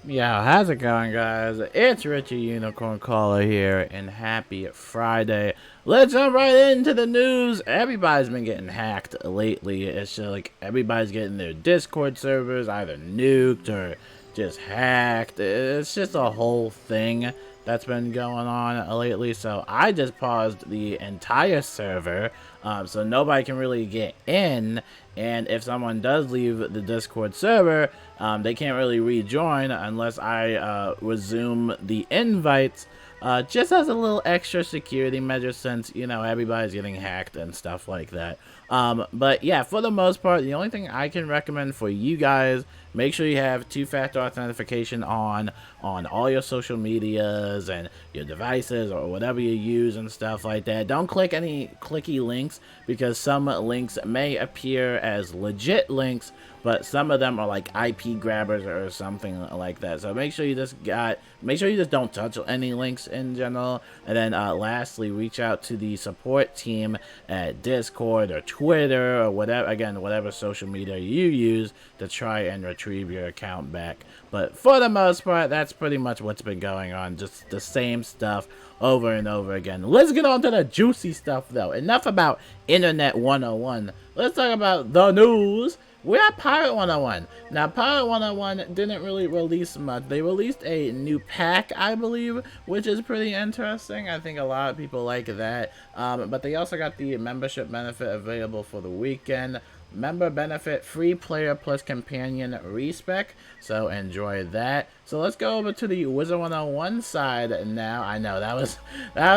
Yeah, how's it going, guys? It's Richie Unicorn Caller here, and happy Friday. Let's jump right into the news. Everybody's been getting hacked lately. It's just like everybody's getting their Discord servers either nuked or just hacked. It's just a whole thing that's been going on lately. So I just paused the entire server, so nobody can really get in. And if someone does leave the Discord server, they can't really rejoin unless I resume the invites, just as a little extra security measure since, you know, everybody's getting hacked and stuff like that. But yeah, for the most part, the only thing I can recommend for you guys, make sure you have two-factor authentication on all your social medias and your devices or whatever you use and stuff like that. Don't click any clicky links because some links may appear as legit links, but some of them are like IP grabbers or something like that. So make sure you just don't touch any links in general. And then lastly, reach out to the support team at Discord or Twitter or whatever, again, whatever social media you use to try and retrieve your account back. But for the most part, that's pretty much what's been going on. Just the same stuff over and over again. Let's get on to the juicy stuff though. Enough about Internet 101. Let's talk about the news. We're at Pirate 101. Now, Pirate 101 didn't really release much. They released a new pack, I believe, which is pretty interesting. I think a lot of people like that. But they also got the membership benefit available for the weekend. Member benefit, free player plus companion respec, so enjoy that. So let's go over to the Wizard101 side now. I know that was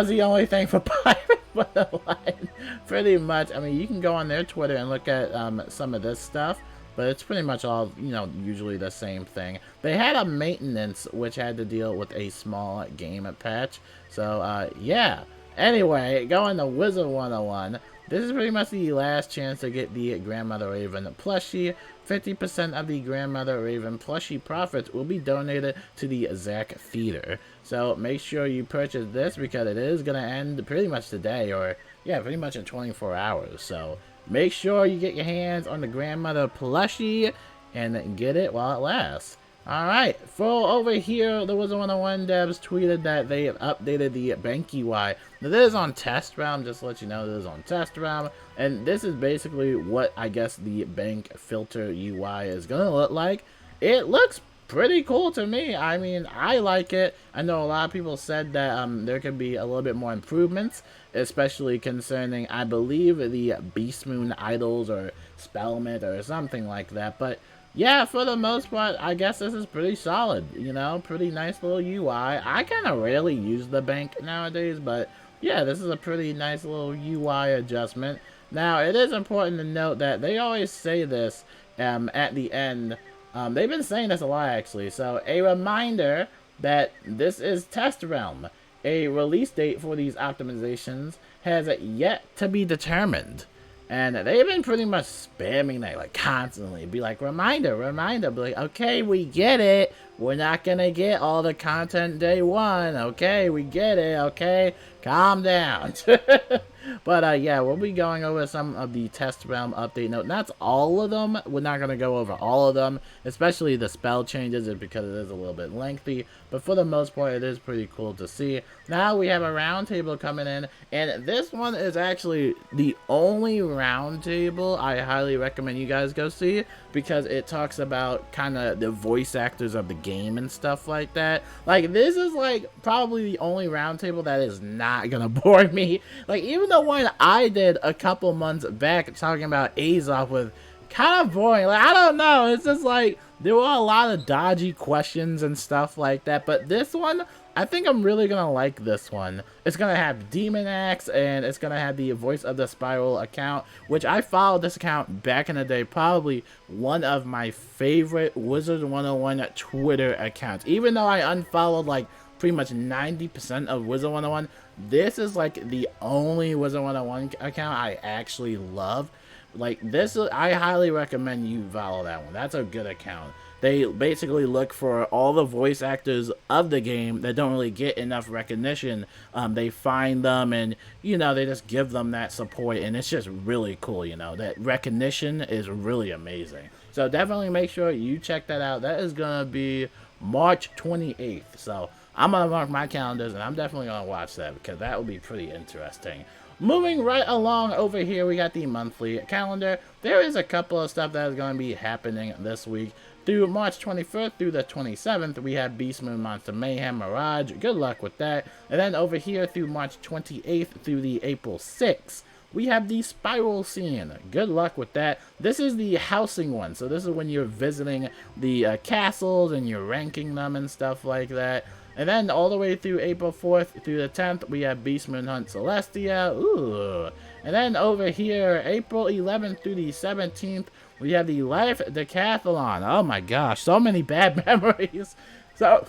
the only thing for Pirate 101, pretty much. I mean, you can go on their Twitter and look at some of this stuff, but it's pretty much all, you know, usually the same thing. They had a maintenance which had to deal with a small game patch, so yeah. Anyway, going to Wizard101. This is pretty much the last chance to get the Grandmother Raven plushie. 50% of the Grandmother Raven plushie profits will be donated to the Zach Feeder. So make sure you purchase this because it is going to end pretty much today, or yeah, pretty much in 24 hours. So make sure you get your hands on the Grandmother plushie and get it while it lasts. Alright, for over here, the Wizard101 devs tweeted that they have updated the bank UI. Now, this is on test round, just to let you know, this is on test round. And this is basically what I guess the bank filter UI is going to look like. It looks pretty cool to me. I mean, I like it. I know a lot of people said that there could be a little bit more improvements, especially concerning, I believe, the Beast Moon idols or Spellmint or something like that. But yeah, for the most part, I guess this is pretty solid, you know, pretty nice little UI. I kind of rarely use the bank nowadays, but yeah, this is a pretty nice little UI adjustment. Now, it is important to note that they always say this at the end. They've been saying this a lot, actually. So, a reminder that this is test realm. A release date for these optimizations has yet to be determined. And they've been pretty much spamming that, like, constantly. Be like, reminder, reminder. Be like, okay, we get it. We're not gonna get all the content day one. Okay, we get it. Okay, calm down. But, yeah, we'll be going over some of the test realm update note. That's all of them. We're not going to go over all of them, especially the spell changes because it is a little bit lengthy. But for the most part, it is pretty cool to see. Now we have a round table coming in, and this one is actually the only round table I highly recommend you guys go see because it talks about kind of the voice actors of the game and stuff like that. Like, this is, like, probably the only round table that is not going to bore me. Like, even the one I did a couple months back talking about Azoth was kind of boring. Like, I don't know. It's just like there were a lot of dodgy questions and stuff like that. But this one, I think I'm really going to like this one. It's going to have Demon Axe, and it's going to have the Voice of the Spiral account, which I followed this account back in the day. Probably one of my favorite Wizard101 Twitter accounts. Even though I unfollowed, like, pretty much 90% of Wizard101, this is like the only Wizard101 account I actually love. Like, this, I highly recommend you follow that one. That's a good account. They basically look for all the voice actors of the game that don't really get enough recognition. They find them and, you know, they just give them that support, and it's just really cool, you know. That recognition is really amazing. So definitely make sure you check that out. That is going to be March 28th. So I'm going to mark my calendars, and I'm definitely going to watch that because that will be pretty interesting. Moving right along over here, we got the monthly calendar. There is a couple of stuff that is going to be happening this week. Through March 21st through the 27th, we have Beast Moon, Monster Mayhem, Mirage. Good luck with that. And then over here through March 28th through the April 6th, we have the Spiral Scene. Good luck with that. This is the housing one. So this is when you're visiting the castles and you're ranking them and stuff like that. And then all the way through April 4th through the 10th, we have Beast Moon Hunt Celestia. Ooh. And then over here, April 11th through the 17th, we have the Life Decathlon. Oh my gosh, so many bad memories. So,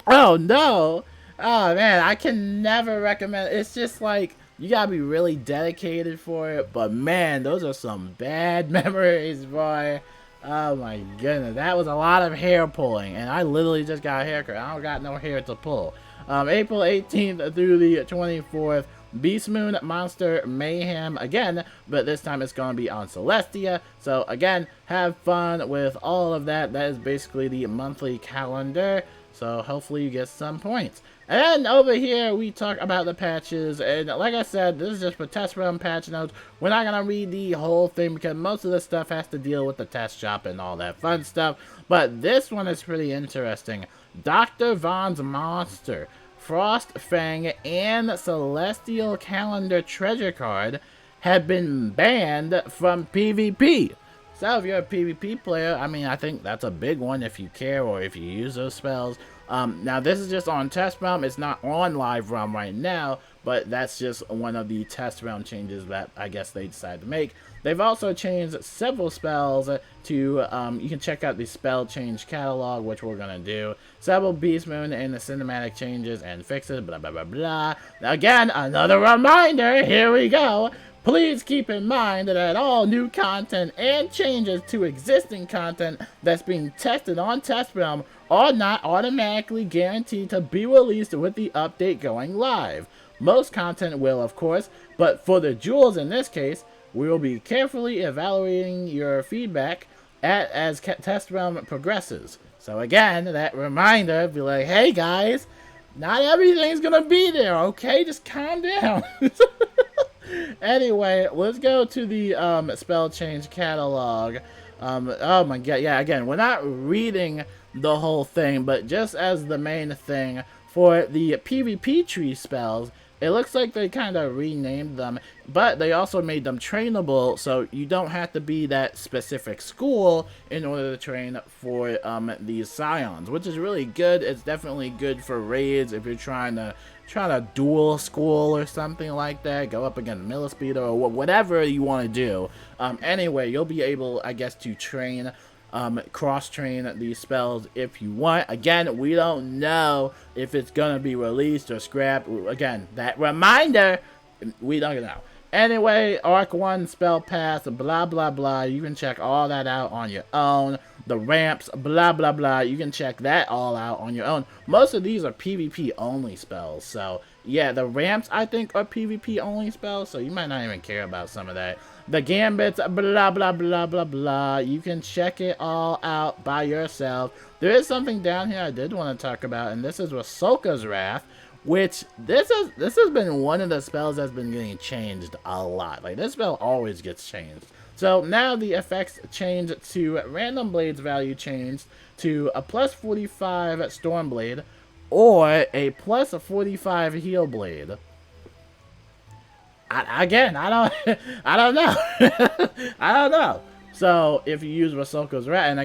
oh no. Oh man, I can never recommend. It's just like, you gotta be really dedicated for it. But man, those are some bad memories, boy. Oh my goodness, that was a lot of hair pulling, and I literally just got a haircut. I don't got no hair to pull. April 18th through the 24th, Beast Moon, Monster Mayhem again, but this time it's going to be on Celestia. So again, have fun with all of that. That is basically the monthly calendar. So hopefully you get some points. And then over here, we talk about the patches. And like I said, this is just for test run patch notes. We're not going to read the whole thing because most of the stuff has to deal with the test shop and all that fun stuff. But this one is pretty interesting. Dr. Von's Monster, Frost Fang, and Celestial Calendar Treasure Card have been banned from PvP. So if you're a PvP player, I mean, I think that's a big one if you care or if you use those spells. Now this is just on test realm. It's not on live realm right now, but that's just one of the test realm changes that I guess they decided to make. They've also changed several spells to, you can check out the spell change catalog, which we're going to do. Several Beast Moon and the cinematic changes and fixes, blah, blah, blah, blah. Again, another reminder, here we go. Please keep in mind that all new content and changes to existing content that's being tested on Test Realm are not automatically guaranteed to be released with the update going live. Most content will, of course, but for the jewels in this case, we will be carefully evaluating your feedback as Test Realm progresses. So again, that reminder, be like, hey guys, not everything's gonna be there, okay? Just calm down. Anyway, let's go to the spell change catalog. Oh my god, yeah, again, we're not reading the whole thing, but just as the main thing for the PvP tree spells, it looks like they kind of renamed them, but they also made them trainable, so you don't have to be that specific school in order to train for these scions, which is really good. It's definitely good for raids if you're trying to dual school or something like that, go up against Millispeeder or whatever you want to do. Anyway, you'll be able, I guess, to train, cross-train these spells if you want. Again, we don't know if it's gonna be released or scrapped. Again, that reminder, we don't know. Anyway, Arc 1 spell pass, blah blah blah, you can check all that out on your own. The ramps, blah blah blah, you can check that all out on your own. Most of these are PvP only spells, so yeah, the ramps I think are PvP only spells, so you might not even care about some of that. The gambits, blah blah blah blah blah, you can check it all out by yourself. There is something down here I did want to talk about, and this is Rasoka's Wrath, which this has been one of the spells that's been getting changed a lot. Like, this spell always gets changed. So now the effects change to random blades value changed to a plus 45 storm blade or a plus 45 heal blade. I don't know. I don't know. So if you use Rasoka's Wrath, and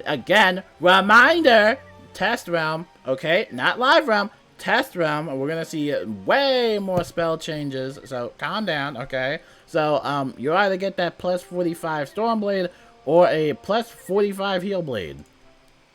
again, reminder, test realm, okay, not live realm. Test realm, we're gonna see way more spell changes, so calm down, okay? So you either get that plus 45 storm blade or a plus 45 heal blade.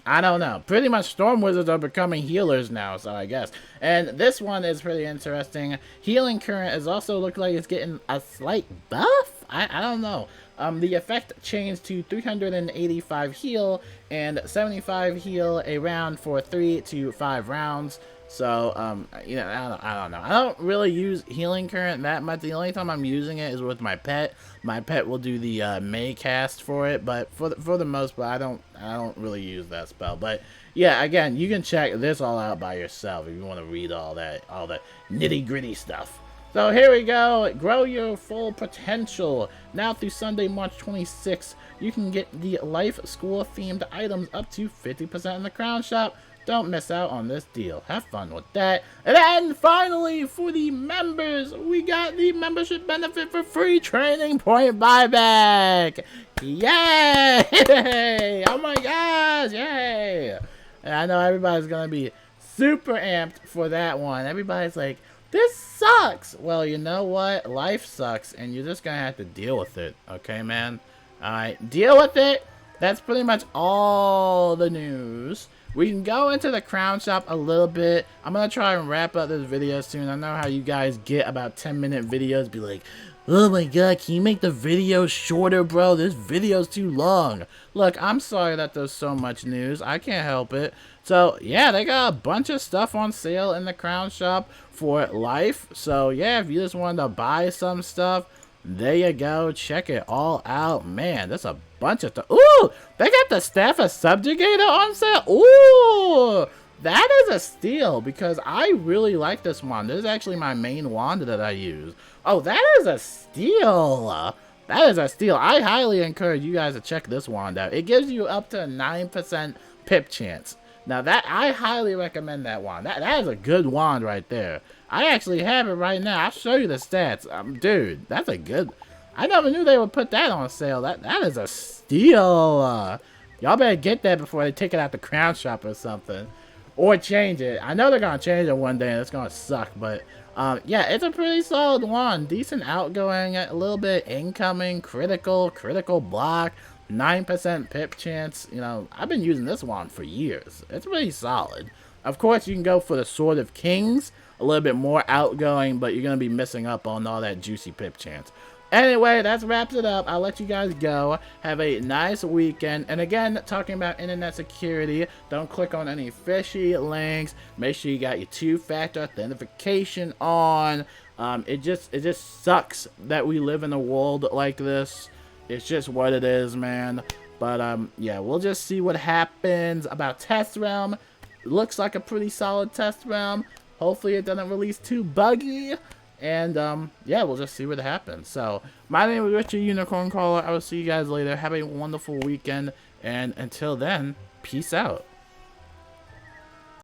I don't know. Pretty much storm wizards are becoming healers now, so I guess. And this one is pretty interesting. Healing current is also looking like it's getting a slight buff. I don't know. The effect changed to 385 heal and 75 heal a round for 3 to 5 rounds. So, you know, I don't know. I don't really use healing current that much. The only time I'm using it is with my pet. My pet will do the May cast for it, but for the most part, I don't really use that spell. But yeah, again, you can check this all out by yourself if you want to read all the nitty gritty stuff. So here we go. Grow your full potential. Now through Sunday, March 26th, you can get the Life School themed items up to 50% in the Crown Shop. Don't miss out on this deal. Have fun with that. And then finally, for the members, we got the membership benefit for free training point buyback. Yay! Oh my gosh, yay! And I know everybody's gonna be super amped for that one. Everybody's like, this sucks. Well, you know what? Life sucks, and you're just gonna have to deal with it. Okay, man? Alright, deal with it. That's pretty much all the news. We can go into the Crown Shop a little bit. I'm gonna try and wrap up this video soon. I know how you guys get about 10-minute videos. Be like, oh my god, can you make the video shorter, bro? This video's too long. Look, I'm sorry that there's so much news. I can't help it. So, yeah, they got a bunch of stuff on sale in the Crown Shop for life. So, yeah, if you just wanted to buy some stuff, there you go. Check it all out. Man, there's a bunch of stuff. Ooh, they got the Staff of Subjugator on sale. Ooh, that is a steal because I really like this wand. This is actually my main wand that I use. Oh, that is a steal. That is a steal. I highly encourage you guys to check this wand out. It gives you up to 9% pip chance. Now, that I highly recommend that wand. That is a good wand right there. I actually have it right now. I'll show you the stats. Dude, that's a good... I never knew they would put that on sale. That is a steal. Y'all better get that before they take it out the Crown Shop or something. Or change it. I know they're going to change it one day and it's going to suck. But, yeah, it's a pretty solid wand. Decent outgoing, a little bit incoming, critical block. 9% pip chance. You know, I've been using this wand for years. It's pretty solid. Of course, you can go for the Sword of Kings. A little bit more outgoing, but you're going to be missing up on all that juicy pip chance. Anyway, that wraps it up. I'll let you guys go. Have a nice weekend. And again, talking about internet security, don't click on any fishy links. Make sure you got your two-factor authentication on. It just sucks that we live in a world like this. It's just what it is, man. But, yeah, we'll just see what happens about Test Realm. Looks like a pretty solid Test Realm. Hopefully it doesn't release too buggy. And, yeah, we'll just see what happens. So, my name is Richard Unicorn Caller. I will see you guys later. Have a wonderful weekend. And until then, peace out.